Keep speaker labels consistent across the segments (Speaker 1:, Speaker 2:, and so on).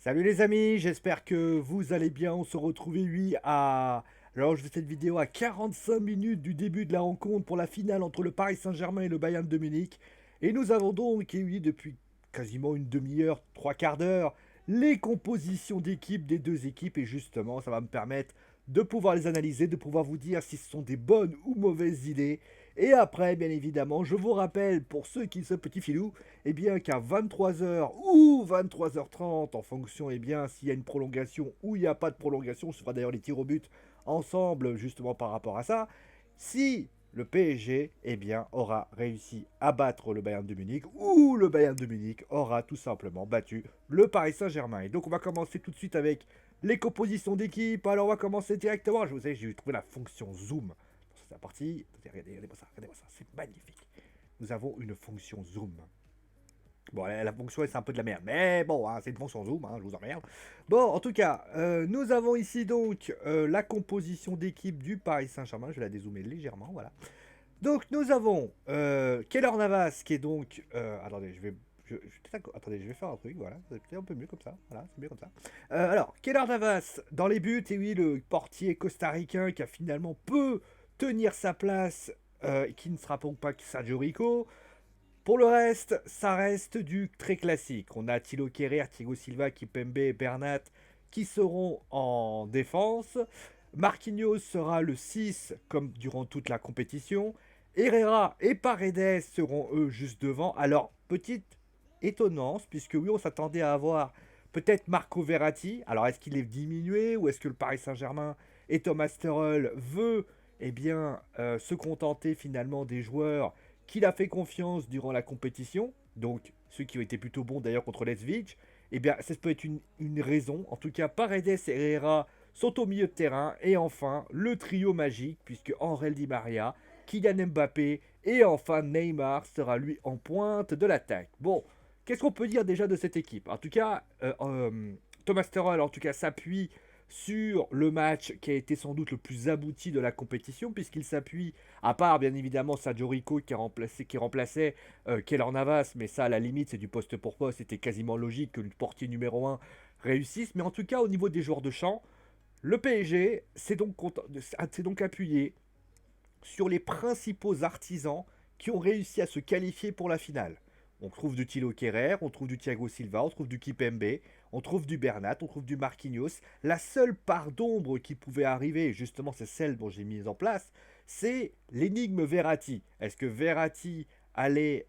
Speaker 1: Salut les amis, j'espère que vous allez bien. On se retrouve, oui, à... Alors je fais cette vidéo à 45 minutes du début de la rencontre pour la finale entre le Paris Saint-Germain et le Bayern de Munich. Et nous avons donc, et oui, depuis quasiment une demi-heure, trois quarts d'heure, les compositions d'équipe des deux équipes. Et justement, ça va me permettre de pouvoir les analyser, de pouvoir vous dire si ce sont des bonnes ou mauvaises idées. Et après, bien évidemment, je vous rappelle, pour ceux qui sont petits filous, eh bien qu'à 23 h ou 23 h 30, en fonction, eh bien, s'il y a une prolongation ou il n'y a pas de prolongation, ce sera d'ailleurs les tirs au but ensemble, justement par rapport à ça, si le PSG, eh bien, aura réussi à battre le Bayern de Munich, ou le Bayern de Munich aura tout simplement battu le Paris Saint-Germain. Et donc, on va commencer tout de suite avec les compositions d'équipe. Alors, on va commencer directement. Je vous sais, j'ai trouvé la fonction zoom. C'est la partie. Regardez-moi ça, regardez-moi ça, c'est magnifique. Nous avons une fonction zoom. Bon, la fonction, c'est un peu de la merde. Mais bon, hein, c'est une fonction zoom, hein, je vous emmerde. Bon, en tout cas, nous avons ici donc la composition d'équipe du Paris Saint-Germain. Je vais la dézoomer légèrement, voilà. Donc, nous avons Keylor Navas, qui est donc... attendez, attendez, je vais faire un truc, voilà. C'est peut-être un peu mieux comme ça. Voilà, c'est mieux comme ça. Alors, Keylor Navas, dans les buts, et oui, le portier costaricain qui a finalement peut tenir sa place, qui ne sera donc pas Sergio Rico. Pour le reste, ça reste du très classique. On a Thilo Kehrer, Thiago Silva, Kipembe et Bernat qui seront en défense. Marquinhos sera le 6 comme durant toute la compétition. Herrera et Paredes seront eux juste devant. Alors, petite étonnance, puisque oui, on s'attendait à avoir peut-être Marco Verratti. Alors, est-ce qu'il est diminué ou est-ce que le Paris Saint-Germain et Thomas Tuchel veut se contenter finalement des joueurs qu'il a fait confiance durant la compétition, donc ceux qui ont été plutôt bons d'ailleurs contre Leipzig, eh bien ça peut être une raison. En tout cas, Paredes et Herrera sont au milieu de terrain. Et enfin, le trio magique, puisque Angel Di Maria, Kylian Mbappé et enfin Neymar sera lui en pointe de l'attaque. Bon, qu'est-ce qu'on peut dire déjà de cette équipe? En tout cas, Thomas Tuchel en tout cas s'appuie sur le match qui a été sans doute le plus abouti de la compétition, puisqu'il s'appuie, à part bien évidemment Sergio Rico qui remplaçait Keylor Navas, mais ça à la limite c'est du poste pour poste, c'était quasiment logique que le portier numéro un réussisse, mais en tout cas au niveau des joueurs de champ, le PSG s'est donc appuyé sur les principaux artisans qui ont réussi à se qualifier pour la finale. On trouve du Thilo Kehrer, on trouve du Thiago Silva, on trouve du Kipembe, on trouve du Bernat, on trouve du Marquinhos. La seule part d'ombre qui pouvait arriver, justement c'est celle dont j'ai mise en place, c'est l'énigme Verratti. Est-ce que Verratti allait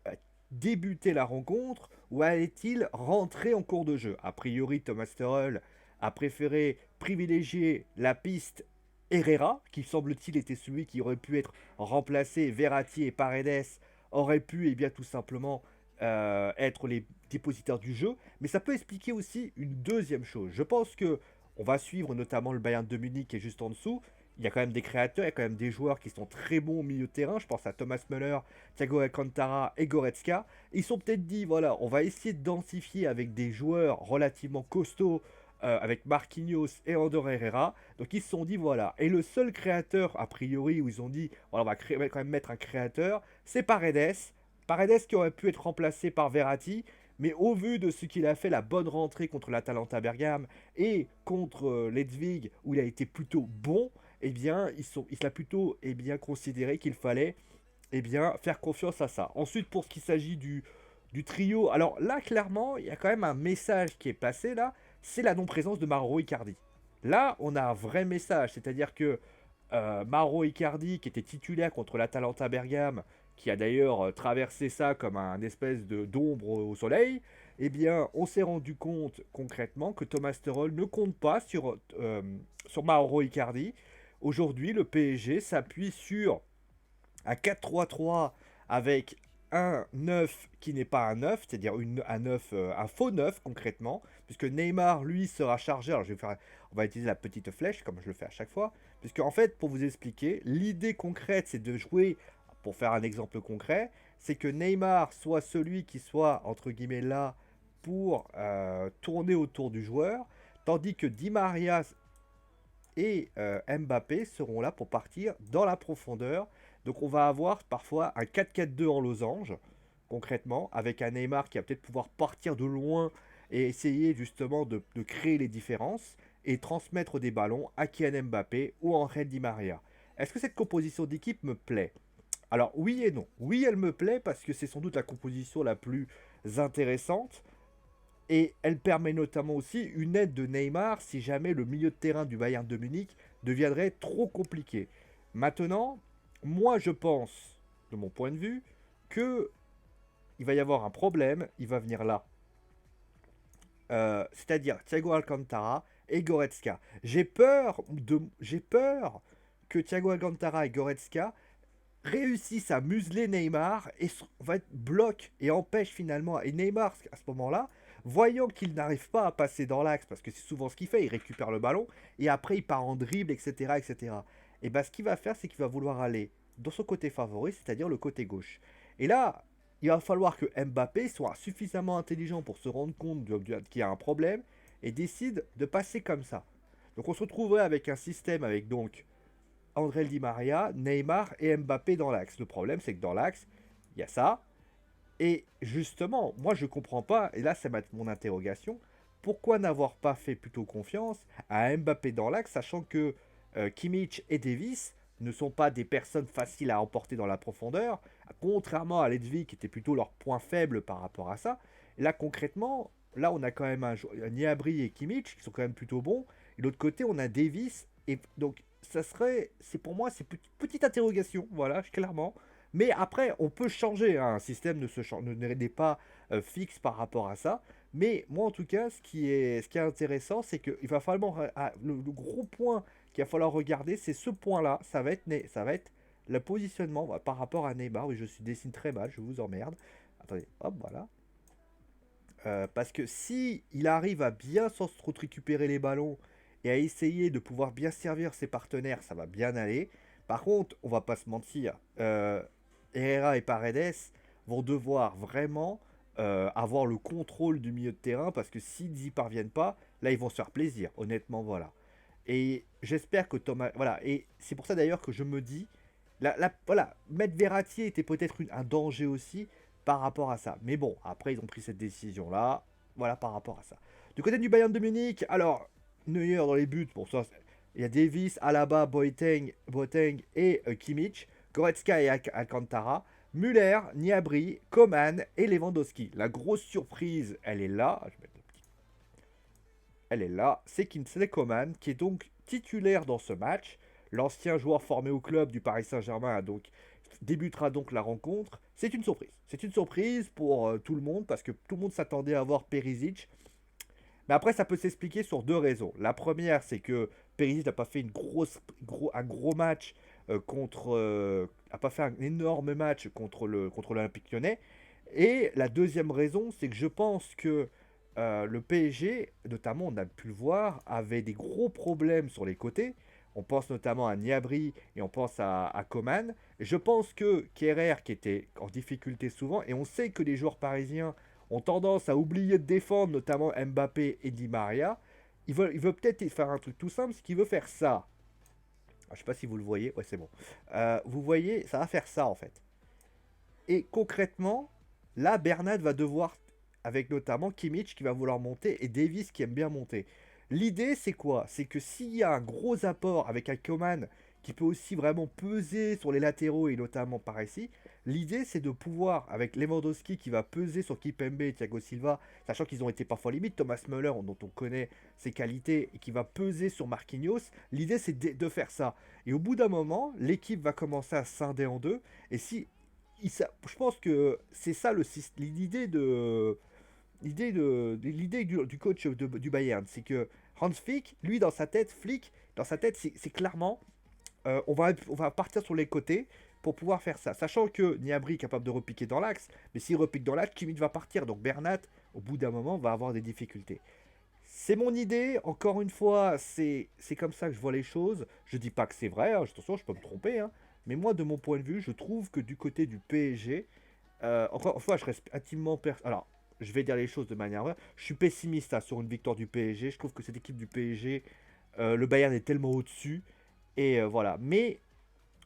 Speaker 1: débuter la rencontre ou allait-il rentrer en cours de jeu? A priori, Thomas Tuchel a préféré privilégier la piste Herrera, qui semble-t-il était celui qui aurait pu être remplacé. Verratti et Paredes auraient pu, et bien tout simplement, être les dépositaires du jeu. Mais ça peut expliquer aussi une deuxième chose. Je pense que on va suivre notamment le Bayern de Munich qui est juste en dessous. Il y a quand même des créateurs, il y a quand même des joueurs qui sont très bons au milieu de terrain. Je pense à Thomas Müller, Thiago Alcantara et Goretzka. Ils sont peut-être dit, voilà, on va essayer de densifier avec des joueurs relativement costauds, avec Marquinhos et Andor Herrera. Donc ils se sont dit, voilà. Et le seul créateur, a priori, où ils ont dit, voilà, on va quand même mettre un créateur, c'est Paredes. Paredes qui aurait pu être remplacé par Verratti, mais au vu de ce qu'il a fait, la bonne rentrée contre l'Atalanta Bergame et contre Leipzig, où il a été plutôt bon, eh bien, il a plutôt considéré qu'il fallait faire confiance à ça. Ensuite, pour ce qui s'agit du trio, alors là, clairement, il y a quand même un message qui est passé là, c'est la non-présence de Mauro Icardi. Là, on a un vrai message, c'est-à-dire que Mauro Icardi, qui était titulaire contre l'Atalanta Bergame, qui a d'ailleurs traversé ça comme un espèce de d'ombre au soleil, eh bien, on s'est rendu compte concrètement que Thomas Tuchel ne compte pas sur Mauro Icardi. Aujourd'hui, le PSG s'appuie sur un 4-3-3 avec un 9 qui n'est pas un 9, c'est-à-dire un 9, un faux 9 concrètement, puisque Neymar lui sera chargé. Alors on va utiliser la petite flèche comme je le fais à chaque fois, puisque en fait pour vous expliquer, l'idée concrète c'est de jouer, pour faire un exemple concret, c'est que Neymar soit celui qui soit entre guillemets là pour tourner autour du joueur, tandis que Di Maria et Mbappé seront là pour partir dans la profondeur. Donc on va avoir parfois un 4-4-2 en losange, concrètement, avec un Neymar qui va peut-être pouvoir partir de loin et essayer justement de créer les différences et transmettre des ballons à Kylian Mbappé ou Angel Di Maria. Est-ce que cette composition d'équipe me plaît? Alors oui et non. Oui, elle me plaît parce que c'est sans doute la composition la plus intéressante et elle permet notamment aussi une aide de Neymar si jamais le milieu de terrain du Bayern de Munich deviendrait trop compliqué. Maintenant, moi je pense, de mon point de vue, que il va y avoir un problème, il va venir là. C'est-à-dire Thiago Alcantara et Goretzka. J'ai peur que Thiago Alcantara et Goretzka réussissent à museler Neymar et va être bloc et empêche finalement. Et Neymar, à ce moment-là, voyant qu'il n'arrive pas à passer dans l'axe, parce que c'est souvent ce qu'il fait, il récupère le ballon et après il part en dribble, etc. etc. Et bien ce qu'il va faire, c'est qu'il va vouloir aller dans son côté favori, c'est-à-dire le côté gauche. Et là, il va falloir que Mbappé soit suffisamment intelligent pour se rendre compte qu'il y a un problème et décide de passer comme ça. Donc on se retrouverait avec un système avec donc André Di Maria, Neymar et Mbappé dans l'axe. Le problème, c'est que dans l'axe, il y a ça. Et justement, moi, je comprends pas, et là, c'est mon interrogation, pourquoi n'avoir pas fait plutôt confiance à Mbappé dans l'axe, sachant que Kimmich et Davis ne sont pas des personnes faciles à emporter dans la profondeur, contrairement à Ledvig, qui était plutôt leur point faible par rapport à ça. Et là, concrètement, là, on a quand même un Niabri et Kimmich, qui sont quand même plutôt bons, et de l'autre côté, on a Davis, et donc ça serait, c'est pour moi, c'est petite interrogation, voilà, clairement. Mais après, on peut changer, hein, un système n'est pas fixe par rapport à ça. Mais moi, en tout cas, ce qui est intéressant, c'est qu'il va falloir, le gros point qu'il va falloir regarder, c'est ce point-là. Ça va être le positionnement par rapport à Neymar. Oui, dessine très mal, je vous emmerde. Attendez, hop, voilà. Parce que si il arrive à bien sans trop récupérer les ballons et à essayer de pouvoir bien servir ses partenaires, ça va bien aller. Par contre, on va pas se mentir, Herrera et Paredes vont devoir vraiment avoir le contrôle du milieu de terrain parce que s'ils n'y parviennent pas, là ils vont se faire plaisir, honnêtement, voilà. Et j'espère que Thomas. Voilà, et c'est pour ça d'ailleurs que je me dis, voilà, mettre Verratti était peut-être un danger aussi par rapport à ça. Mais bon, après, ils ont pris cette décision-là. Voilà, par rapport à ça. Du côté du Bayern de Munich, alors, Neuer dans les buts, pour ça, il y a Davis, Alaba, Boateng et Kimmich, Goretzka et Alcantara, Müller, Gnabry, Coman et Lewandowski. La grosse surprise, elle est là. Je vais mettre Elle est là. C'est Kingsley Coman, qui est donc titulaire dans ce match. L'ancien joueur formé au club du Paris Saint-Germain débutera donc la rencontre. C'est une surprise. C'est une surprise pour tout le monde parce que tout le monde s'attendait à voir Perisic. Mais après, ça peut s'expliquer sur deux raisons. La première, c'est que Perisic n'a pas fait un gros match n'a pas fait un énorme match contre l'Olympique Lyonnais. Et la deuxième raison, c'est que je pense que le PSG, notamment, on a pu le voir, avait des gros problèmes sur les côtés. On pense notamment à Niabri et on pense à Coman. Et je pense que Kerrer, qui était en difficulté souvent, et on sait que les joueurs parisiens ont tendance à oublier de défendre, notamment Mbappé et Di Maria, il veut peut-être faire un truc tout simple, c'est qu'il veut faire ça. Je sais pas si vous le voyez, ouais c'est bon. Vous voyez, ça va faire ça en fait. Et concrètement, là, Bernat va devoir, avec notamment Kimmich qui va vouloir monter et Davis qui aime bien monter. L'idée, c'est quoi? C'est que s'il y a un gros apport avec un Coman qui peut aussi vraiment peser sur les latéraux et notamment par ici, l'idée, c'est de pouvoir, avec Lewandowski qui va peser sur Kipembe et Thiago Silva, sachant qu'ils ont été parfois limite, Thomas Müller, dont on connaît ses qualités, et qui va peser sur Marquinhos, l'idée, c'est de faire ça. Et au bout d'un moment, l'équipe va commencer à scinder en deux, et si je pense que c'est ça l'idée du coach du Bayern, c'est que Hans Flick, lui dans sa tête, c'est clairement on va partir sur les côtés pour pouvoir faire ça, sachant que Niabri est capable de repiquer dans l'axe, mais s'il repique dans l'axe, Kimmich va partir, donc Bernat, au bout d'un moment, va avoir des difficultés. C'est mon idée, encore une fois, c'est comme ça que je vois les choses. Je dis pas que c'est vrai, hein, attention, je peux me tromper, hein, mais moi, de mon point de vue, je trouve que du côté du PSG, encore une fois, je reste intimement. Alors, je vais dire les choses de manière vraie. Je suis pessimiste hein, sur une victoire du PSG. Je trouve que cette équipe du PSG, le Bayern est tellement au-dessus. Et voilà. Mais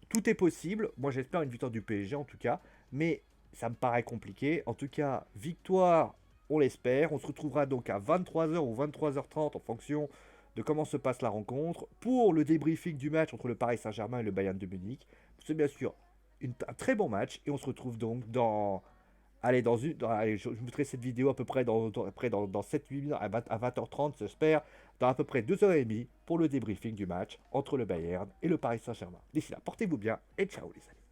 Speaker 1: tout est possible. Moi, j'espère une victoire du PSG en tout cas. Mais ça me paraît compliqué. En tout cas, victoire on l'espère. On se retrouvera donc à 23h ou 23h30 en fonction de comment se passe la rencontre pour le débriefing du match entre le Paris Saint-Germain et le Bayern de Munich. C'est bien sûr un très bon match et on se retrouve donc dans... Allez, allez, je mettrai cette vidéo à peu près dans 7-8 minutes, à 20h30, j'espère, dans à peu près 2h30 pour le débriefing du match entre le Bayern et le Paris Saint-Germain. D'ici là, portez-vous bien et ciao les amis.